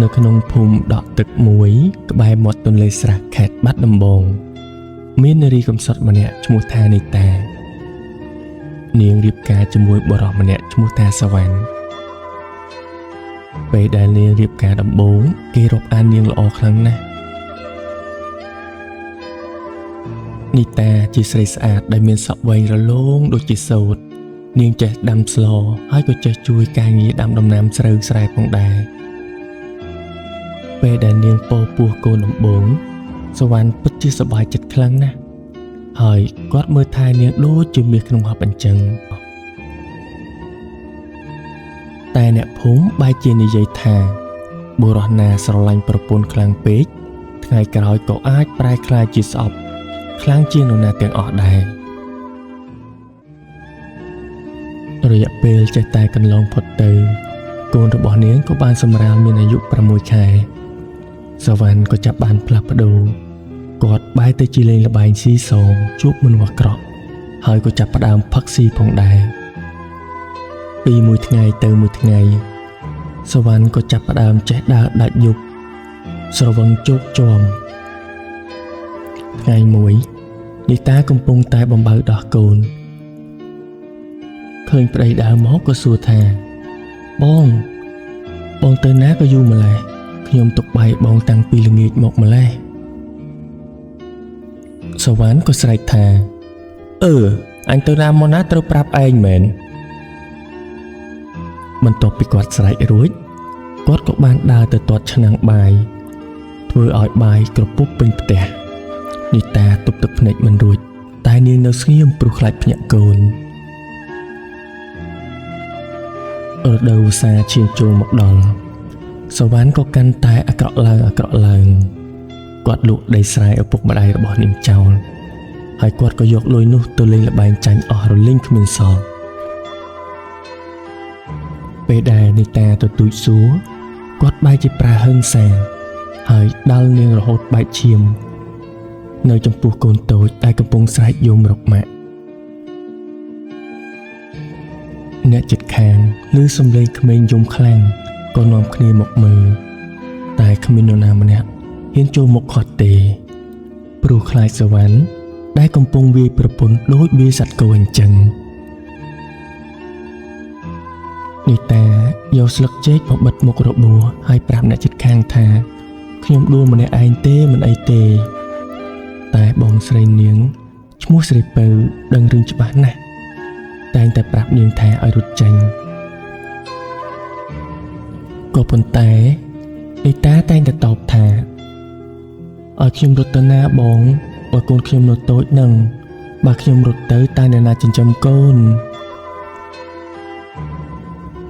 នៅក្នុងភូមិដកទឹកមួយក្បែរមាត់ទន្លេស្រះខេត្តបាត់ដំបងមាននារីកំសត់ម្នាក់ឈ្មោះថានីតានាងរៀបការជាមួយបុរសម្នាក់ឈ្មោះថាសវណ្ណពេលដែលនាងរៀបការដំបូងគេរាប់អាននាងល្អខ្លាំងណាស់នីតាជាស្រីស្អាតដែលមានសក់វែងរលោងដូចជាសូត្រនាងចេះដាំស្លហើយក៏ចេះជួយការងារដាំដំណាំស្រូវស្រែផងដែរពេលដែលនាងពោពោះកូនដំបូងសវណ្ណពិតជាសប្បាយចិត្តខ្លាំងណាស់ហើយគាត់មើលថែនាងដូចជាមាសក្នុងហបអញ្ចឹងតែអ្នកភូមិបែរជានិយាយថាបុរសណាស្រឡាញ់ប្រពន្ធខ្លាំងពេកថ្ងៃក្រោយក៏អាចប្រែក្លាយជាស្អប់ខ្លាំងជាងនរណាទាំងអស់ដែររយៈពេលចេះតែកន្លងផុតទៅកូនរបស់នាងក៏បានសម្រាលមានអាយុ6ខែសវណ្ណក៏ចាប់បានផ្លាស់ប្ដូរគាត់បែរទៅជាលេងល្បែងស៊ីសងជួបមនុស្សអាក្រក់ហើយក៏ចាប់ផ្ដើមផឹកស៊ីផងដែរពីមួយថ្ងៃទៅមួយថ្ងៃសវណ្ណក៏ចាប់ផ្ដើមចេះដើរដាច់យប់ស្រវឹងជោគជាំថ្ងៃមួយនីតាកំពុងតែបំបៅដោះកូនឃើញប្តីដើរមកក៏សួរថាបងទៅណាក៏យូរម្ល៉េះខ្ញុំទុកបាយបងតាំងពីល្ងាចមកម្ល៉េះសវណ្ណក៏ស្រែកថាអញទៅណាមកណាត្រូវប្រាប់ឯងមែនបន្ទាប់ពីគាត់ស្រែករួចគាត់ក៏បានដើរទៅទាត់ឆ្នាំងបាយធ្វើឲ្យបាយក្រពុះពេញផ្ទះនីតាទប់ទឹកភ្នែកមិនរួចតែនាងនៅស្ងៀមព្រោះខ្លាចភ្ញាក់កូនរដូវវស្សាឈានចូលមកដល់សវណ្ណក៏កាន់តែអាក្រក់ឡើងគាត់លក់ដីស្រែឪពុកម្ដាយរបស់នាងចោលហើយគាត់ក៏យកលុយនោះទៅលេងល្បែងចាញ់អស់រលីងគ្មានសល់ពេលដែលនីតាទទូចសួរគាត់បែរជាប្រើហិង្សាហើយដាល់នាងរហូតបែកឈាមនៅចំពោះកូនតូចដែលកំពុងស្រែកយំរកម៉ាក់អ្នកជិតខាងឮសំឡេងក្មេងយំខ្លាំងក៏នាំគ្នាមកមើលតែគ្មាននរណាម្នាក់ហ៊ានចូលមកខាត់ទេព្រោះខ្លាចសវណ្ណដែលកំពុងវាយប្រពន្ធដូចវាយសត្វគោអញ្ចឹងនីតាយកស្លឹកចេកមកបិទមុខរបួសហើយប្រាប់អ្នកជិតខាងថាខ្ញុំដួលម្នាក់ឯងទេមិនអីទេតែបងស្រីនាងឈ្មោះស្រីពៅដឹងរឿងច្បាស់ណាស់តែងតែប្រាប់នាងថាឲ្យរត់ចេញក៏ប៉ុន្តែនីតាតែងតែតបថាឲ្យខ្ញុំរត់ទៅណាបងបើកូនខ្ញុំនៅតូចនឹងបើខ្ញុំរត់ទៅតើអ្នកណាចិញ្ចឹមកូន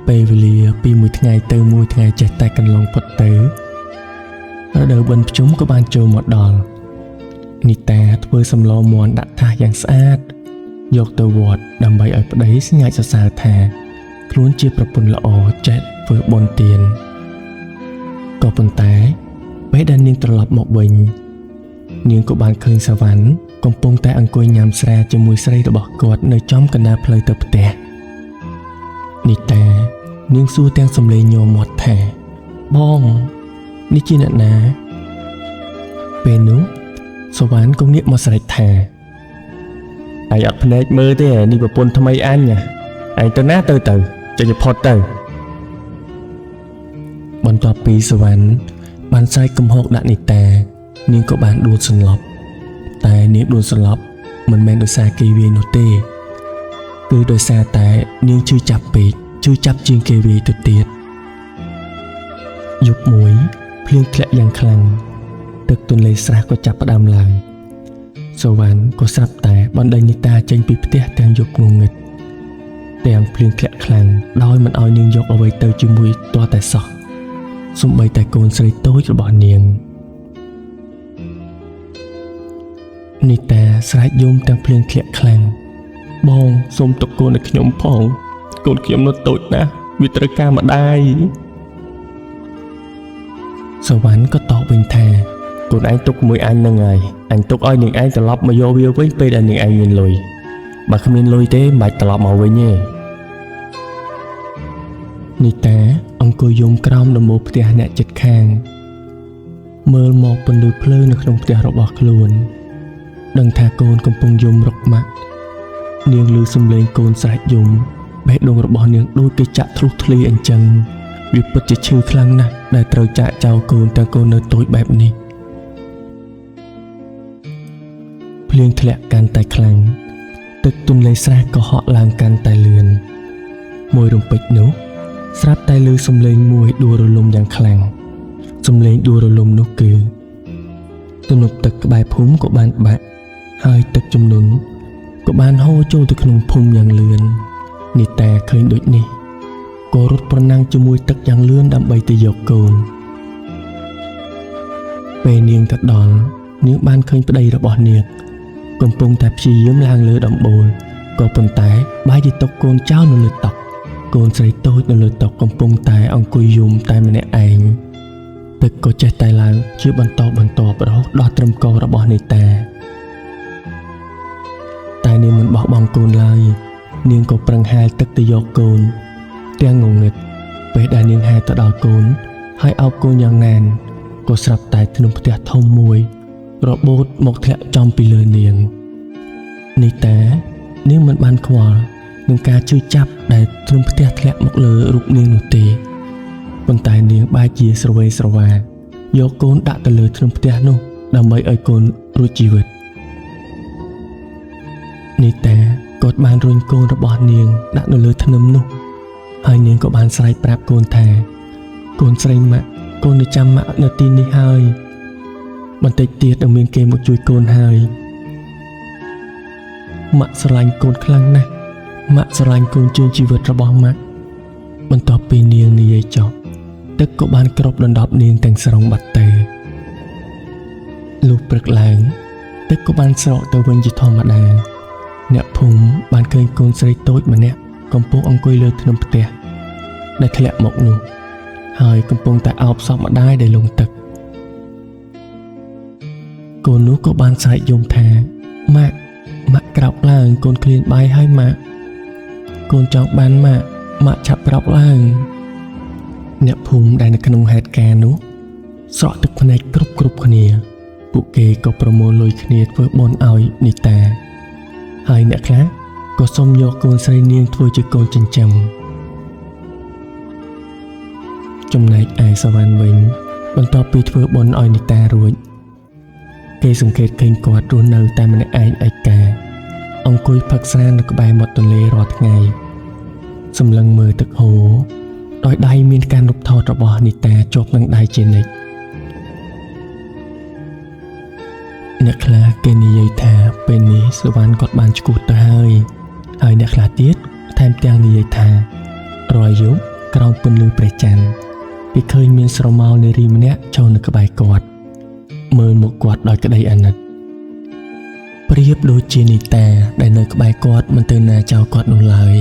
ពេលវេលាពីមួយថ្ងៃទៅមួយថ្ងៃចេះតែកន្លងផុតទៅរដូវបិណ្ឌភ្ជុំក៏បានចូលមកដល់នីតាធ្វើសម្លមាន់ដាក់ថាសយ៉ាងស្អាតយកទៅវត្តដើម្បីឲ្យប្តីស្ញាច់សរសើរថាខ្លួនជាប្រពន្ធល្អចេះធ្វើបុណ្យទានក៏ប៉ុន្តែពេលដែលនាងត្រឡប់មកវិញនាងក៏បានឃើញសវណ្ណកំពុងតែអង្គុយញ៉ាំស្រាជាមួយស្រីរបស់គាត់នៅចំកណ្ដាលផ្លូវទៅផ្ទះនីតានាងសួរទាំងសំឡេងញ័រមាត់ថាបងនេះជាអ្នកណាពេលនោះសវណ្ណក៏ងាកមកស្រែកថាឯងអត់ភ្នែកមើលទេនេះប្រពន្ធថ្មីអញឯងទៅណាទៅចេញផុតទៅបន្ទាប់ពីសវណ្ណបានស្រែកកំហុកដាក់នីតានាងក៏បានដួលសន្លប់តែនាងដួលសន្លប់មិនមែនដោយសារគេវាយនោះទេគឺដោយសារតែនាងឈឺចាប់ពេកឈឺចាប់ជាងគេវាយទៅទៀតយប់មួយភ្លៀងធ្លាក់យ៉ាងខ្លាំងទឹកទន្លេស្រះក៏ចាប់ផ្ដើមឡើងសវណ្ណក៏ស្រាប់តែបណ្ដេញនីតាចេញពីផ្ទះទាំងយប់ងងឹតទាំងភ្លៀងធ្លាក់ខ្លាំងដោយមិនឲ្យនាងយកអ្វីទៅជាមួយទាល់តែសោះសូម្បីតែកូនស្រីតូចរបស់នាងនីតាស្រែកយំទាំងភ្លៀងធ្លាក់ខ្លាំងបងសូមទុកកូនឲ្យខ្ញុំផងកូនខ្ញុំនៅតូចណាស់វាត្រូវការម្ដាយសវណ្ណក៏តបវិញថាកូនឯងទុកមួយអញនឹងហើយអញទុកឲ្យនាងឯងត្រឡប់មកយកវាវិញពេលដែលនាងឯងមានលុយបើគ្មានលុយទេមិនបាច់ត្រឡប់មកវិញទេ នេះតាអង្គុយយំក្រោមដំបូលផ្ទះអ្នកជិតខាងមើលមកពន្លឺភ្លើងនៅក្នុងផ្ទះរបស់ខ្លួនដឹងថាកូនកំពុងយំរកម៉ាក់នាងឮសំឡេងកូនស្រែកយំបេះដូងរបស់នាងដូចគេចាក់ធ្លុះធ្លាយអញ្ចឹងវាពិតជាឈឺខ្លាំងណាស់ដែលត្រូវចាក់ចោលកូនទាំងកូននៅតូចបែបនេះភ្លៀងធ្លាក់កាន់តែខ្លាំងទឹកទន្លេស្រះក៏ហក់ឡើងកាន់តែលឿនមួយរំពេចនោះស្រាប់តែឮសំឡេងមួយដួលរលំយ៉ាងខ្លាំងសំឡេងដួលរលំនោះគឺទំនប់ទឹកក្បែរភូមិក៏បានបាក់ហើយទឹកជំនន់ក៏បានហូរចូលទៅក្នុងភូមិយ៉ាងលឿននីតាឃើញដូចនេះក៏រត់ប្រណាំងជាមួយទឹកយ៉ាងលឿនដើម្បីទៅយកកូនពេលនាងទៅដល់នាងបានឃើញប្តីរបស់នាងកំពុងតែព្យាយាមឡើងលើដំបូលក៏ប៉ុន្តែបែរជាទុកកូនចោលនៅលើតុកូនស្រីតូចនៅលើតុកំពុងតែអង្គុយយំតែម្នាក់ឯងទឹកក៏ចេះតែឡើងជាបន្តរហូតដល់ត្រឹមករបស់នីតាតែនាងមិនបោះបង់កូនឡើយនាងក៏ប្រឹងហែលទឹកទៅយកកូនទាំងងងឹតពេលដែលនាងហែលទៅដល់កូនហើយអោបកូនយ៉ាងណែនក៏ស្រាប់តែធ្នំផ្ទះធំមួយរបូតមកធ្លាក់ចំពីលើនាងនេះតានាងមិនបានខ្វល់នឹងការជឿចាប់ដែលធ្នំផ្ទះធ្លាក់មកលើរូបនាងនោះទេប៉ុន្តែនាងបែរជាស្រវេស្រវាយកកូនដាក់ទៅលើធ្នំផ្ទះនោះដើម្បីឲ្យកូនរួចជីវិតនេះតាគាត់បានរុញកូនរបស់នាងដាក់នៅលើធ្នឹមនោះហើយនាងក៏បានស្រែកប្រាប់កូនថាកូនស្រីម៉ាក់កូននឹងចាំម៉ាក់នៅទីនេះហើយបន្តិចទៀតនឹងមានគេមកជួយកូនហើយម៉ាក់ស្រឡាញ់កូនខ្លាំងណាស់ម៉ាក់ស្រឡាញ់កូនជាងជីវិតរបស់ម៉ាក់បន្ទាប់ពីនាងនិយាយចប់ទឹកក៏បានគ្របដណ្ដប់នាងទាំងស្រុងបាត់ទៅលុះព្រឹកឡើងទឹកក៏បានស្រកទៅវិញជាធម្មតាអ្នកភូមិបានឃើញកូនស្រីតូចម្នាក់កំពុងអង្គុយលើធ្នឹមផ្ទះដែលធ្លាក់មកនោះហើយកំពុងតែអោបសពម្ដាយដែលលង់ទឹកកូននោះក៏បានស្រែកយំថាម៉ាក់ក្រោកឡើងកូនឃ្លានបាយហើយម៉ាក់កូនចង់បានម៉ាក់ឆាប់ក្រោកឡើងអ្នកភូមិដែលនៅក្នុងហេតុការណ៍នោះស្រក់ទឹកភ្នែកគ្រប់គ្នាពួកគេក៏ប្រមូលលុយគ្នាធ្វើបុណ្យឲ្យនីតាហើយអ្នកខ្លះក៏សុំយកកូនស្រីនាងធ្វើជាកូនចិញ្ចឹមចំណែកឯសវណ្ណវិញបន្ទាប់ពីធ្វើបុណ្យឲ្យនីតារួចគេសង្កេតឃើញគាត់រស់នៅតែម្នាក់ឯងឯកាអង្គុយផឹកស្រានៅក្បែរមាត់ទន្លេរាល់ថ្ងៃសម្លឹងមើលទឹកហូរដោយដៃមានការរំថតរបស់នីតាជាប់នឹងដៃជានិច្ចអ្នកខ្លះគេនិយាយថាពេលនេះសវណ្ណគាត់បានឆ្កួតទៅហើយអ្នកខ្លះទៀតថែមទាំងនិយាយថារាល់យប់ក្រោមពន្លឺព្រះច័ន្ទគេឃើញមានស្រមោលនារីម្នាក់ចូលនៅក្បែរគាត់មើលមកគាត់ដោយក្តីអាណិតប្រៀបដូចជានីតាដែលនៅក្បែរគាត់មិនទៅណាចោលគាត់នោះឡើយ